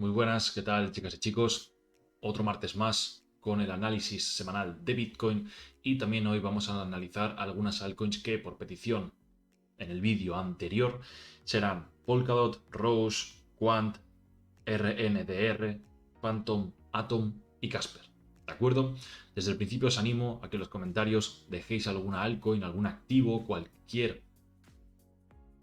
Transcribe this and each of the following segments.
Muy buenas, ¿qué tal, chicas y chicos? Otro martes más con el análisis semanal de Bitcoin y también hoy vamos a analizar algunas altcoins que por petición en el vídeo anterior serán Polkadot, Rose, Quant, RNDR, Phantom, Atom y Casper. ¿De acuerdo? Desde el principio os animo a que en los comentarios dejéis alguna altcoin, algún activo, cualquier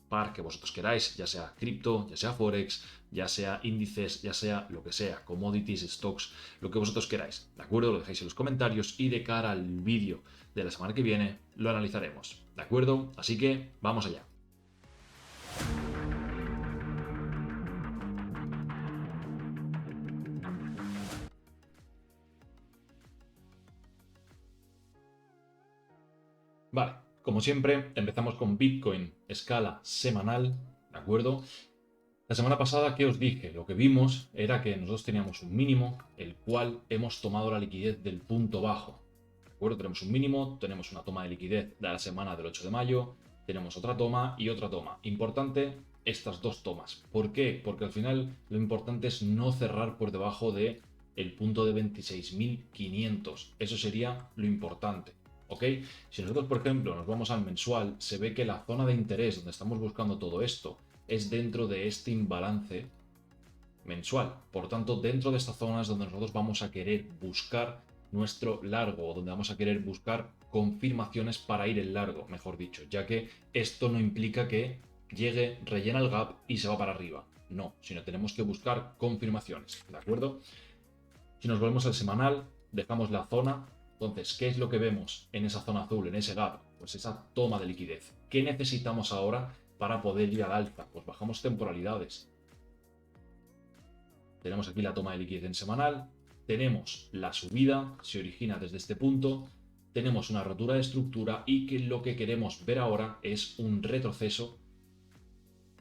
par que vosotros queráis, ya sea cripto, ya sea forex, ya sea índices, ya sea lo que sea, commodities, stocks, lo que vosotros queráis, ¿de acuerdo? Lo dejáis en los comentarios y de cara al vídeo de la semana que viene lo analizaremos, ¿de acuerdo? Así que vamos allá. Vale, como siempre, empezamos con Bitcoin escala semanal, ¿de acuerdo? La semana pasada, ¿qué os dije? Lo que vimos era que nosotros teníamos un mínimo, el cual hemos tomado la liquidez del punto bajo. ¿De acuerdo? Tenemos un mínimo, tenemos una toma de liquidez de la semana del 8 de mayo, tenemos otra toma y otra toma. Importante, estas dos tomas. ¿Por qué? Porque al final lo importante es no cerrar por debajo de el punto de 26.500. Eso sería lo importante. ¿Ok? Si nosotros, por ejemplo, nos vamos al mensual, se ve que la zona de interés donde estamos buscando todo esto es dentro de este imbalance mensual. Por tanto, dentro de esta zona es donde nosotros vamos a querer buscar nuestro largo o donde vamos a querer buscar confirmaciones para ir en largo, mejor dicho, ya que esto no implica que llegue, rellena el gap y se va para arriba. No, sino tenemos que buscar confirmaciones, ¿de acuerdo? Si nos volvemos al semanal, dejamos la zona. Entonces, ¿qué es lo que vemos en esa zona azul, en ese gap? Pues esa toma de liquidez. ¿Qué necesitamos ahora para poder ir al alza? Pues bajamos temporalidades. Tenemos aquí la toma de liquidez en semanal. Tenemos la subida, se origina desde este punto. Tenemos una rotura de estructura y que lo que queremos ver ahora es un retroceso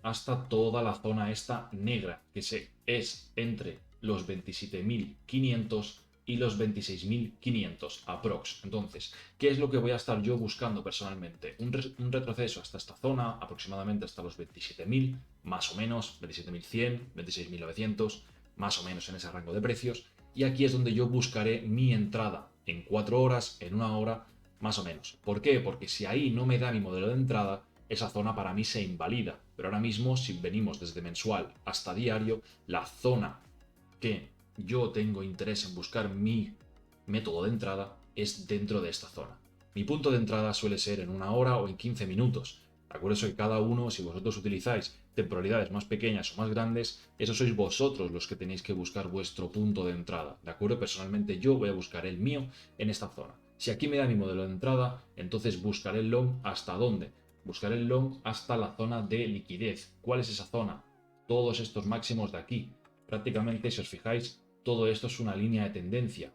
hasta toda la zona esta negra, que es entre los 27.500 y los 26.500 aprox. Entonces, ¿qué es lo que voy a estar yo buscando personalmente? Un retroceso hasta esta zona, aproximadamente hasta los 27.000, más o menos, 27.100, 26.900, más o menos en ese rango de precios. Y aquí es donde yo buscaré mi entrada en 4 horas, en 1 hora, más o menos. ¿Por qué? Porque si ahí no me da mi modelo de entrada, esa zona para mí se invalida. Pero ahora mismo, si venimos desde mensual hasta diario, la zona que yo tengo interés en buscar mi método de entrada es dentro de esta zona. Mi punto de entrada suele ser en 1 hora o en 15 minutos. De acuerdo, que cada uno, si vosotros utilizáis temporalidades más pequeñas o más grandes, eso sois vosotros los que tenéis que buscar vuestro punto de entrada. De acuerdo, personalmente yo voy a buscar el mío en esta zona. Si aquí me da mi modelo de entrada, entonces buscaré el long hasta dónde. Buscaré el long hasta la zona de liquidez. ¿Cuál es esa zona? Todos estos máximos de aquí. Prácticamente, si os fijáis, todo esto es una línea de tendencia.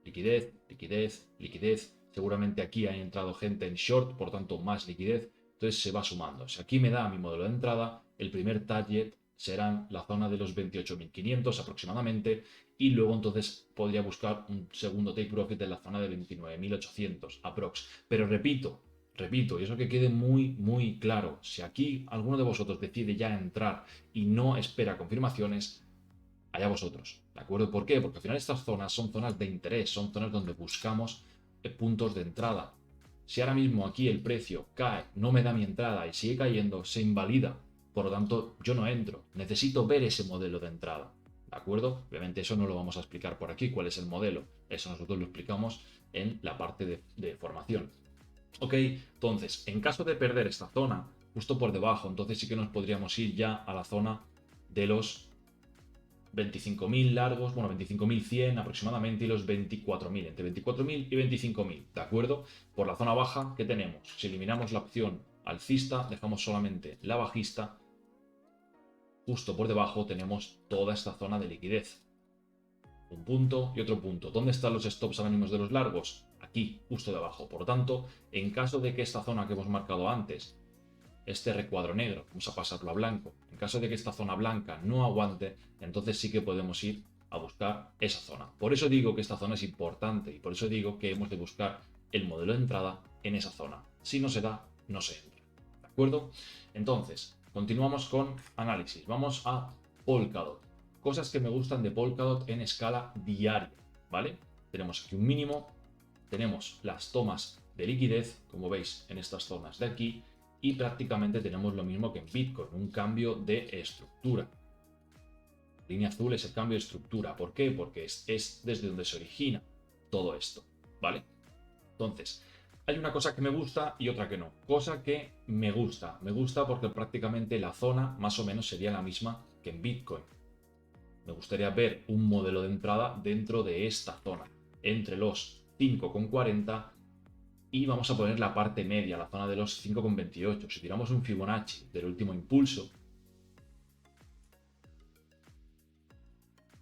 Liquidez, liquidez, liquidez. Seguramente aquí ha entrado gente en short, por tanto más liquidez. Entonces se va sumando. Si aquí me da mi modelo de entrada, el primer target serán la zona de los 28.500 aproximadamente y luego entonces podría buscar un segundo take profit en la zona de 29.800 aprox. Pero repito, y eso que quede muy claro, si aquí alguno de vosotros decide ya entrar y no espera confirmaciones, allá vosotros, ¿de acuerdo? ¿Por qué? Porque al final estas zonas son zonas de interés, son zonas donde buscamos puntos de entrada. Si ahora mismo aquí el precio cae, no me da mi entrada y sigue cayendo, se invalida. Por lo tanto, yo no entro. Necesito ver ese modelo de entrada. ¿De acuerdo? Obviamente eso no lo vamos a explicar por aquí, cuál es el modelo. Eso nosotros lo explicamos en la parte de formación. Ok, entonces, en caso de perder esta zona, justo por debajo, entonces sí que nos podríamos ir ya a la zona de los 25.000 largos, bueno, 25.100 aproximadamente y los 24.000, entre 24.000 y 25.000, ¿de acuerdo? Por la zona baja, ¿qué tenemos? Si eliminamos la opción alcista, dejamos solamente la bajista, justo por debajo tenemos toda esta zona de liquidez. Un punto y otro punto. ¿Dónde están los stops anónimos de los largos? Aquí, justo debajo. Por tanto, en caso de que esta zona que hemos marcado antes, este recuadro negro, vamos a pasarlo a blanco, en caso de que esta zona blanca no aguante, entonces sí que podemos ir a buscar esa zona. Por eso digo que esta zona es importante y por eso digo que hemos de buscar el modelo de entrada en esa zona. Si no se da, no se entra. ¿De acuerdo? Entonces, continuamos con análisis. Vamos a Polkadot. cosas que me gustan de Polkadot en escala diaria, ¿vale? Tenemos aquí un mínimo, tenemos las tomas de liquidez, como veis en estas zonas de aquí, y prácticamente tenemos lo mismo que en Bitcoin, un cambio de estructura. La línea azul es el cambio de estructura. ¿Por qué? Porque es desde donde se origina todo esto, ¿vale? Entonces, hay una cosa que me gusta y otra que no. Cosa que me gusta porque prácticamente la zona más o menos sería la misma que en Bitcoin. Me gustaría ver un modelo de entrada dentro de esta zona, entre los 5,40 y vamos a poner la parte media, la zona de los 5,28. Si tiramos un Fibonacci del último impulso,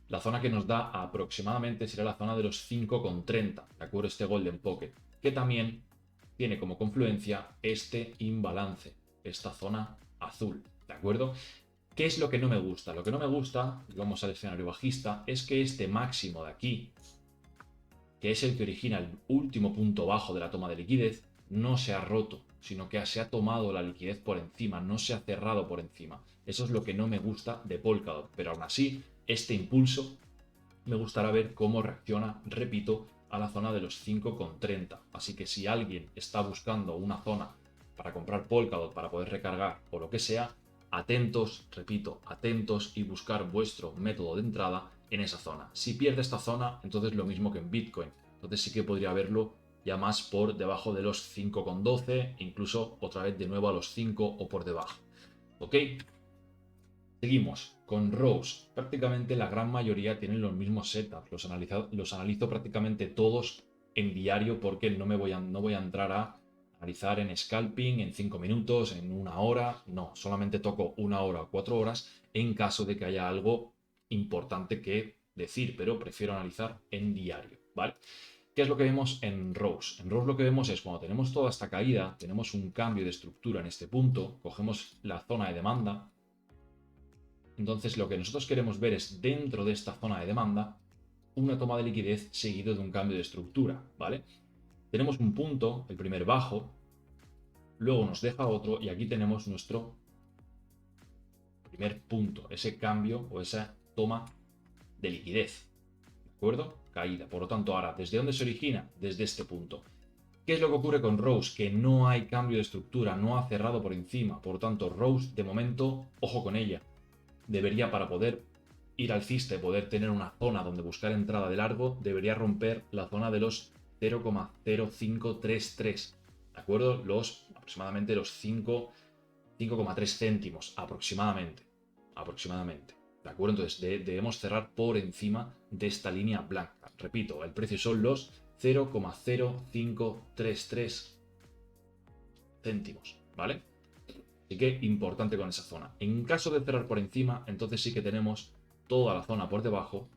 la zona que nos da aproximadamente será la zona de los 5,30, ¿de acuerdo? Este Golden Pocket, que también tiene como confluencia este imbalance, esta zona azul, ¿de acuerdo? ¿Qué es lo que no me gusta? Lo que no me gusta, vamos al escenario bajista, es que este máximo de aquí, que es el que origina el último punto bajo de la toma de liquidez, no se ha roto, sino que se ha tomado la liquidez por encima, no se ha cerrado por encima. Eso es lo que no me gusta de Polkadot, pero aún así, este impulso me gustará ver cómo reacciona, repito, a la zona de los 5,30. Así que si alguien está buscando una zona para comprar Polkadot, para poder recargar o lo que sea, atentos, repito, atentos y buscar vuestro método de entrada en esa zona. Si pierde esta zona, entonces lo mismo que en Bitcoin. Entonces sí que podría verlo ya más por debajo de los 5,12, incluso otra vez de nuevo a los 5 o por debajo. ¿Ok? Seguimos con Rose. Prácticamente la gran mayoría tienen los mismos setups. Los analizo prácticamente todos en diario porque no voy a entrar a analizar en scalping en 5 minutos, en 1 hora. No, solamente toco 1 hora o 4 horas en caso de que haya algo importante que decir, pero prefiero analizar en diario, ¿vale? ¿Qué es lo que vemos en Rose? En Rose lo que vemos es cuando tenemos toda esta caída, tenemos un cambio de estructura en este punto, cogemos la zona de demanda. Entonces lo que nosotros queremos ver es dentro de esta zona de demanda una toma de liquidez seguido de un cambio de estructura, ¿vale? Tenemos un punto, el primer bajo, luego nos deja otro y aquí tenemos nuestro primer punto, ese cambio o esa toma de liquidez, ¿de acuerdo? Caída. Por lo tanto, ahora, ¿desde dónde se origina? Desde este punto. ¿Qué es lo que ocurre con Rose? Que no hay cambio de estructura, no ha cerrado por encima. Por lo tanto, Rose, de momento, ojo con ella. Debería, para poder ir alcista y poder tener una zona donde buscar entrada de largo, debería romper la zona de los 0,0533, ¿de acuerdo? Aproximadamente los 5,3 céntimos, aproximadamente, ¿de acuerdo? Entonces debemos cerrar por encima de esta línea blanca. Repito, el precio son los 0,0533 céntimos, ¿vale? Así que importante con esa zona. En caso de cerrar por encima, entonces sí que tenemos toda la zona por debajo,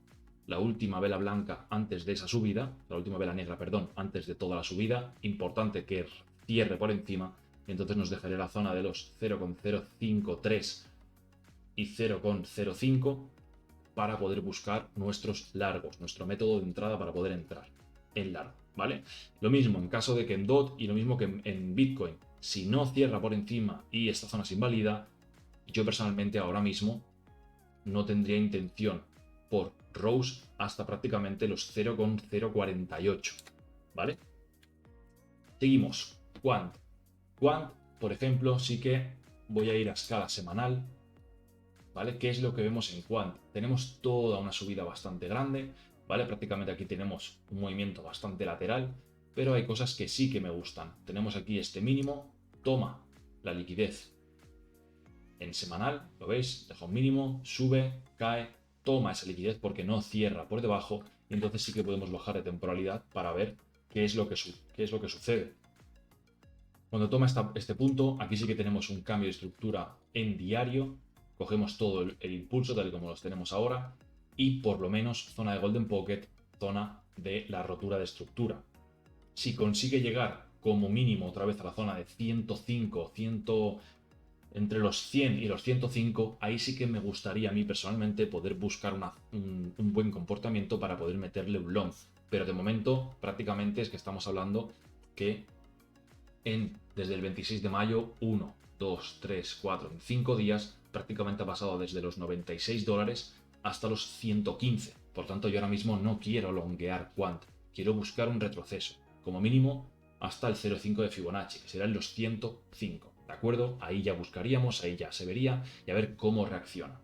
la última vela blanca antes de esa subida, la última vela negra, perdón, antes de toda la subida. Importante que cierre por encima, y entonces nos dejaría la zona de los 0,053 y 0,05 para poder buscar nuestros largos, nuestro método de entrada para poder entrar en largo, ¿vale? Lo mismo en caso de que en DOT y lo mismo que en Bitcoin. Si no cierra por encima y esta zona se invalida, yo personalmente ahora mismo no tendría intención por Rose hasta prácticamente los 0,048, ¿vale? Seguimos. Quant. Quant, por ejemplo, sí que voy a ir a escala semanal, ¿vale? ¿Qué es lo que vemos en Quant? Tenemos toda una subida bastante grande, ¿vale? Prácticamente aquí tenemos un movimiento bastante lateral, pero hay cosas que sí que me gustan. Tenemos aquí este mínimo, toma la liquidez en semanal, ¿lo veis? Deja un mínimo, sube, cae, toma esa liquidez porque no cierra por debajo y entonces sí que podemos bajar de temporalidad para ver qué es lo que sucede. Cuando toma este punto, aquí sí que tenemos un cambio de estructura en diario, cogemos todo el impulso tal y como los tenemos ahora y por lo menos zona de Golden Pocket, zona de la rotura de estructura. Si consigue llegar como mínimo otra vez a la zona de 105, entre los 100 y los 105, ahí sí que me gustaría a mí personalmente poder buscar un buen comportamiento para poder meterle un long. Pero de momento prácticamente es que estamos hablando que desde el 26 de mayo, 1, 2, 3, 4, en 5 días, prácticamente ha pasado desde los $96 hasta los 115. Por tanto, yo ahora mismo no quiero longuear quant, quiero buscar un retroceso, como mínimo hasta el 0,5 de Fibonacci, que serán los 105. ¿De acuerdo? Ahí ya buscaríamos, ahí ya se vería y a ver cómo reacciona.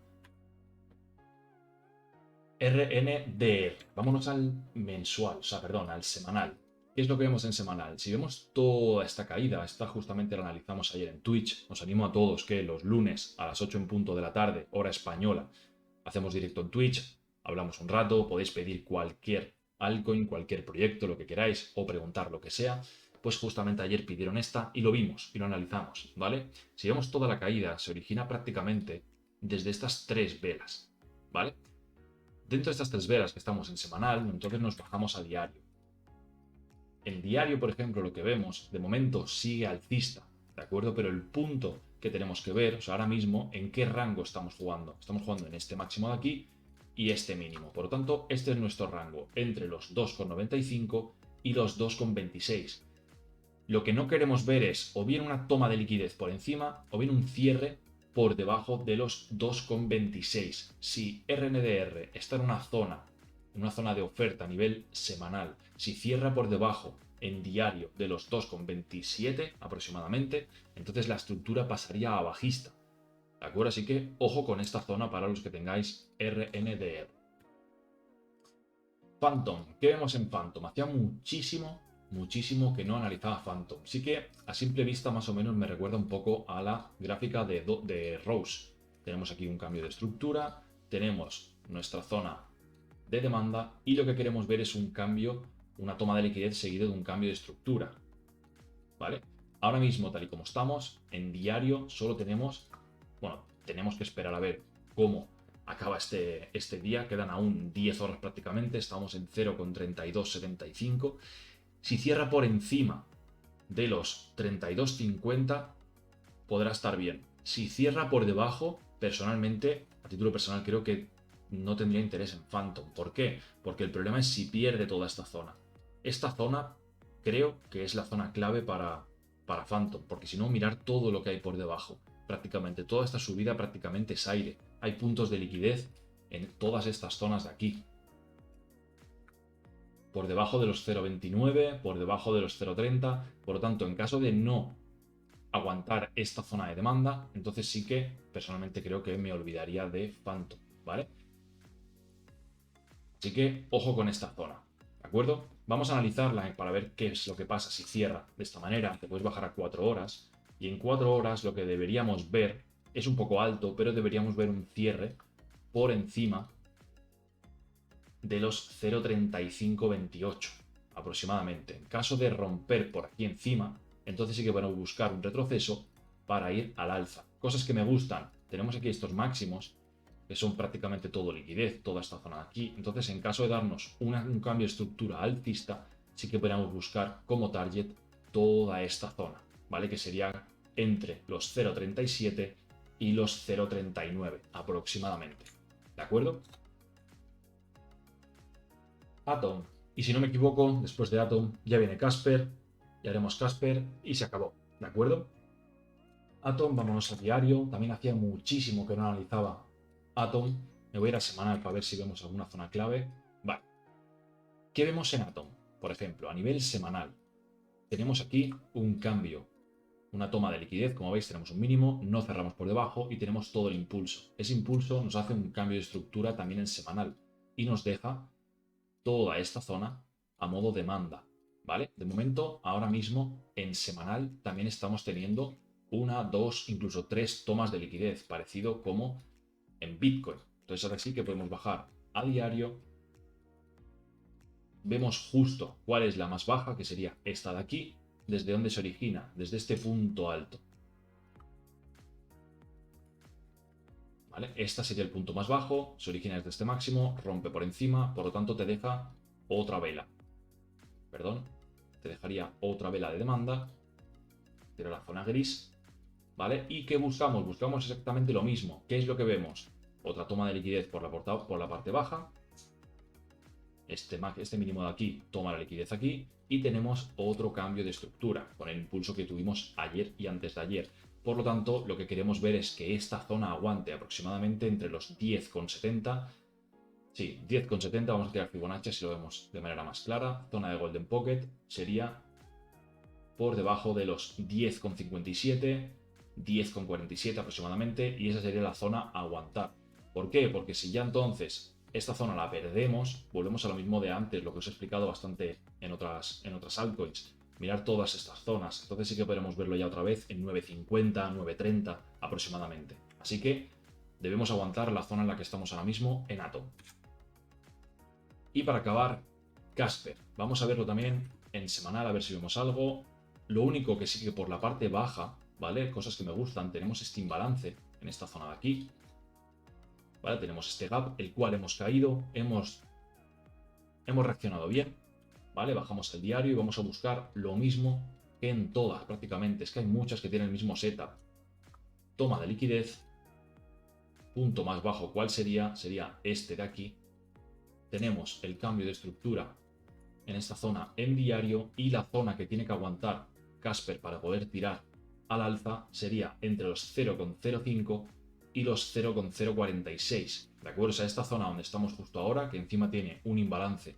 RNDR. Vámonos al mensual, o sea, perdón, al semanal. ¿Qué es lo que vemos en semanal? Si vemos toda esta caída, esta justamente la analizamos ayer en Twitch, os animo a todos que los lunes a las 8 en punto de la tarde, hora española, hacemos directo en Twitch, hablamos un rato, podéis pedir cualquier altcoin, cualquier proyecto, lo que queráis, o preguntar lo que sea. Pues justamente ayer pidieron esta y lo vimos y lo analizamos, ¿vale? Si vemos toda la caída, se origina prácticamente desde estas tres velas, ¿vale? Dentro de estas tres velas que estamos en semanal, entonces nos bajamos a diario. En diario, por ejemplo, lo que vemos, de momento sigue alcista, ¿de acuerdo? Pero el punto que tenemos que ver, o sea, ahora mismo, en qué rango estamos jugando. Estamos jugando en este máximo de aquí y este mínimo. Por lo tanto, este es nuestro rango, entre los 2,95 y los 2,26. Lo que no queremos ver es o bien una toma de liquidez por encima o bien un cierre por debajo de los 2,26. Si RNDR está en una zona de oferta a nivel semanal, si cierra por debajo en diario de los 2,27 aproximadamente, entonces la estructura pasaría a bajista. ¿De acuerdo? Así que ojo con esta zona para los que tengáis RNDR. Phantom. ¿Qué vemos en Phantom? Hacía muchísimo que no analizaba Phantom. Sí que a simple vista más o menos me recuerda un poco a la gráfica de Rose. Tenemos aquí un cambio de estructura, tenemos nuestra zona de demanda y lo que queremos ver es un cambio, una toma de liquidez seguido de un cambio de estructura. ¿Vale? Ahora mismo, tal y como estamos, en diario solo tenemos, bueno, tenemos que esperar a ver cómo acaba este día, quedan aún 10 horas prácticamente, estamos en 0,3275. Si cierra por encima de los 32,50 podrá estar bien. Si cierra por debajo, personalmente, a título personal, creo que no tendría interés en Phantom. ¿Por qué? Porque el problema es si pierde toda esta zona. Esta zona creo que es la zona clave para Phantom, porque si no, mirar todo lo que hay por debajo. Prácticamente toda esta subida prácticamente es aire. Hay puntos de liquidez en todas estas zonas de aquí. Por debajo de los 0,29, por debajo de los 0,30. Por lo tanto, en caso de no aguantar esta zona de demanda, entonces sí que personalmente creo que me olvidaría de Phantom, ¿vale? Así que ojo con esta zona, ¿de acuerdo? Vamos a analizarla para ver qué es lo que pasa si cierra de esta manera. Te puedes bajar a 4 horas y en 4 horas lo que deberíamos ver es un poco alto, pero deberíamos ver un cierre por encima de los 0,3528 aproximadamente. En caso de romper por aquí encima, entonces sí que podemos buscar un retroceso para ir al alza. Cosas que me gustan. Tenemos aquí estos máximos, que son prácticamente todo liquidez, toda esta zona de aquí. Entonces, en caso de darnos un cambio de estructura alcista, sí que podríamos buscar como target toda esta zona, ¿vale? Que sería entre los 0,37 y los 0,39 aproximadamente. ¿De acuerdo? Atom. Y si no me equivoco, después de Atom ya viene Casper, ya haremos Casper y se acabó, ¿de acuerdo? Atom, vámonos a diario. También hacía muchísimo que no analizaba Atom. Me voy a ir a semanal para ver si vemos alguna zona clave. Vale. ¿Qué vemos en Atom? Por ejemplo, a nivel semanal, tenemos aquí un cambio, una toma de liquidez. Como veis, tenemos un mínimo, no cerramos por debajo y tenemos todo el impulso. Ese impulso nos hace un cambio de estructura también en semanal y nos deja toda esta zona a modo demanda, ¿vale? De momento, ahora mismo, en semanal también estamos teniendo una, dos, incluso tres tomas de liquidez, parecido como en Bitcoin. Entonces ahora sí que podemos bajar a diario. Vemos justo cuál es la más baja, que sería esta de aquí, desde donde se origina, desde este punto alto. ¿Vale? Este sería el punto más bajo, se origina desde este máximo, rompe por encima, por lo tanto te deja otra vela. Perdón, te dejaría otra vela de demanda, pero la zona gris, ¿vale? ¿Y qué buscamos? Buscamos exactamente lo mismo. ¿Qué es lo que vemos? Otra toma de liquidez por la parte baja. Este mínimo de aquí toma la liquidez aquí y tenemos otro cambio de estructura con el impulso que tuvimos ayer y antes de ayer. Por lo tanto, lo que queremos ver es que esta zona aguante aproximadamente entre los 10,70 Sí, 10,70, vamos a tirar Fibonacci si lo vemos de manera más clara. Zona de Golden Pocket sería por debajo de los 10,57, 10,47 aproximadamente, y esa sería la zona a aguantar. ¿Por qué? Porque si ya entonces esta zona la perdemos, volvemos a lo mismo de antes, lo que os he explicado bastante en otras altcoins. Mirar todas estas zonas, entonces sí que podremos verlo ya otra vez en 9,50, 9,30 aproximadamente. Así que debemos aguantar la zona en la que estamos ahora mismo en Atom. Y para acabar, Casper. Vamos a verlo también en semanal, a ver si vemos algo. Lo único que sí que por la parte baja, ¿vale? Cosas que me gustan, tenemos este imbalance en esta zona de aquí. ¿Vale? Tenemos este gap, el cual hemos caído, hemos reaccionado bien, ¿vale? Bajamos el diario y vamos a buscar lo mismo que en todas prácticamente. Es que hay muchas que tienen el mismo setup. Toma de liquidez, punto más bajo, ¿cuál sería? Sería este de aquí. Tenemos el cambio de estructura en esta zona en diario y la zona que tiene que aguantar Casper para poder tirar al alza sería entre los 0,05 y los 0,046. ¿De acuerdo? O sea, esta zona donde estamos justo ahora, que encima tiene un imbalance.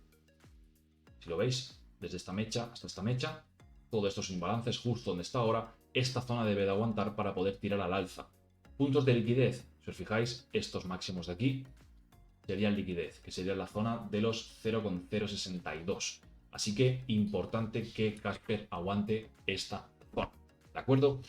Si lo veis, desde esta mecha hasta esta mecha, todo esto es un imbalance, es justo donde está ahora. Esta zona debe de aguantar para poder tirar al alza. Puntos de liquidez, si os fijáis, estos máximos de aquí serían liquidez, que sería la zona de los 0,062. Así que importante que Casper aguante esta zona. ¿De acuerdo?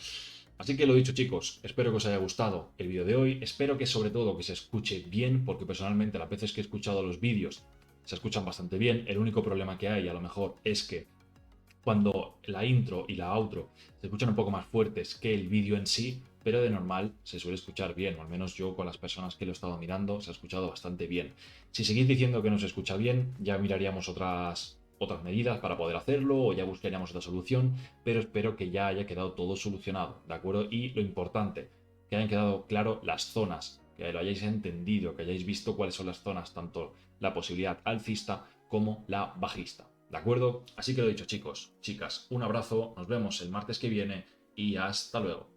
Así que lo dicho, chicos, espero que os haya gustado el vídeo de hoy. Espero que sobre todo que se escuche bien, porque personalmente las veces que he escuchado los vídeos se escuchan bastante bien. El único problema que hay a lo mejor es que cuando la intro y la outro se escuchan un poco más fuertes que el vídeo en sí, pero de normal se suele escuchar bien, o al menos yo con las personas que lo he estado mirando se ha escuchado bastante bien. Si seguís diciendo que no se escucha bien, ya miraríamos otras medidas para poder hacerlo o ya buscaríamos otra solución, pero espero que ya haya quedado todo solucionado, ¿de acuerdo? Y lo importante, que hayan quedado claro las zonas, que lo hayáis entendido, que hayáis visto cuáles son las zonas, tanto la posibilidad alcista como la bajista. ¿De acuerdo? Así que lo dicho, chicos, chicas, un abrazo, nos vemos el martes que viene y hasta luego.